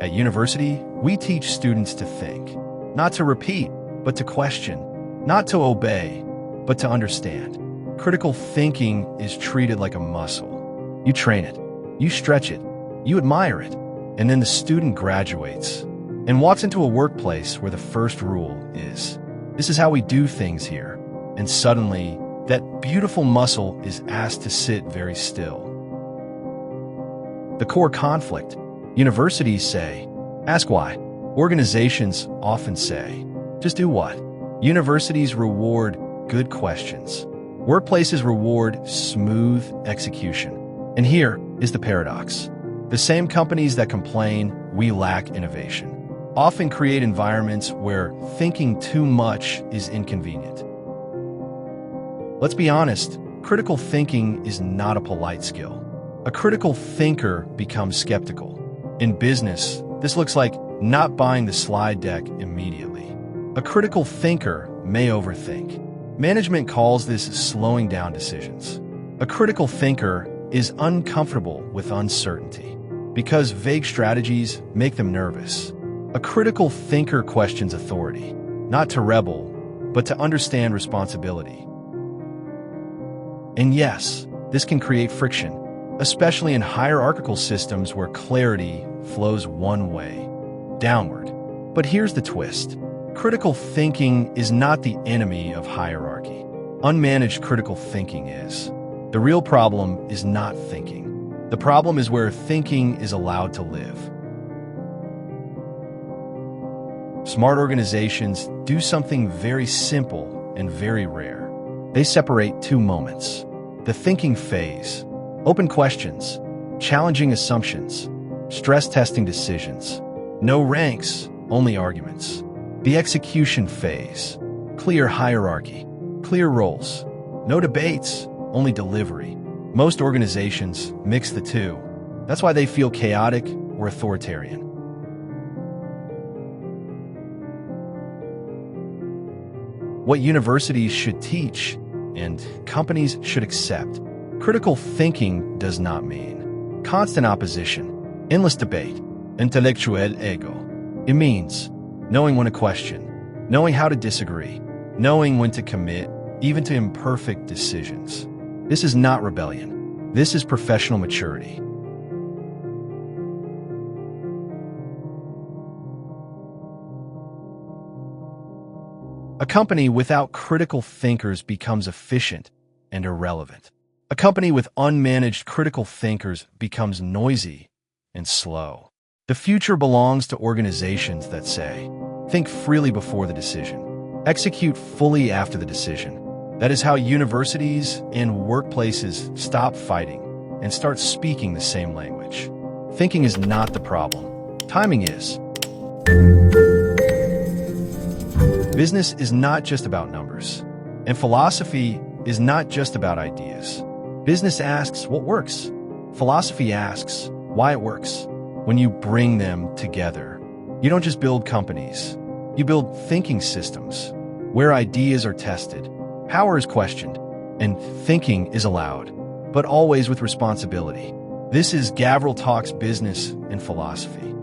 At university, we teach students to think, not to repeat, but to question, not to obey, but to understand. Critical thinking is treated like a muscle. You train it, you stretch it, you admire it, and then the student graduates and walks into a workplace where the first rule is, this is how we do things here. And suddenly, that beautiful muscle is asked to sit very still. The core conflict. Universities say, ask why. Organizations often say, just do what? Universities reward good questions. Workplaces reward smooth execution. And here is the paradox. The same companies that complain we lack innovation often create environments where thinking too much is inconvenient. Let's be honest, critical thinking is not a polite skill. A critical thinker becomes skeptical. In business, this looks like not buying the slide deck immediately. A critical thinker may overthink. Management calls this slowing down decisions. A critical thinker is uncomfortable with uncertainty because vague strategies make them nervous. A critical thinker questions authority, not to rebel, but to understand responsibility. And yes, this can create friction, especially in hierarchical systems where clarity flows one way, downward. But here's the twist. Critical thinking is not the enemy of hierarchy. Unmanaged critical thinking is. The real problem is not thinking. The problem is where thinking is allowed to live. Smart organizations do something very simple and very rare. They separate two moments. The thinking phase, open questions, challenging assumptions, stress testing decisions. No ranks, only arguments. The execution phase, clear hierarchy, clear roles. No debates, only delivery. Most organizations mix the two. That's why they feel chaotic or authoritarian. What universities should teach and companies should accept. Critical thinking does not mean constant opposition, endless debate, intellectual ego. It means knowing when to question, knowing how to disagree, knowing when to commit, even to imperfect decisions. This is not rebellion. This is professional maturity. A company without critical thinkers becomes efficient and irrelevant. A company with unmanaged critical thinkers becomes noisy and slow. The future belongs to organizations that say, think freely before the decision, execute fully after the decision. That is how universities and workplaces stop fighting and start speaking the same language. Thinking is not the problem. Timing is. Business is not just about numbers, and philosophy is not just about ideas. Business asks what works. Philosophy asks why it works. When you bring them together, you don't just build companies. You build thinking systems where ideas are tested, power is questioned, and thinking is allowed, but always with responsibility. This is Gavril Talks Business and Philosophy.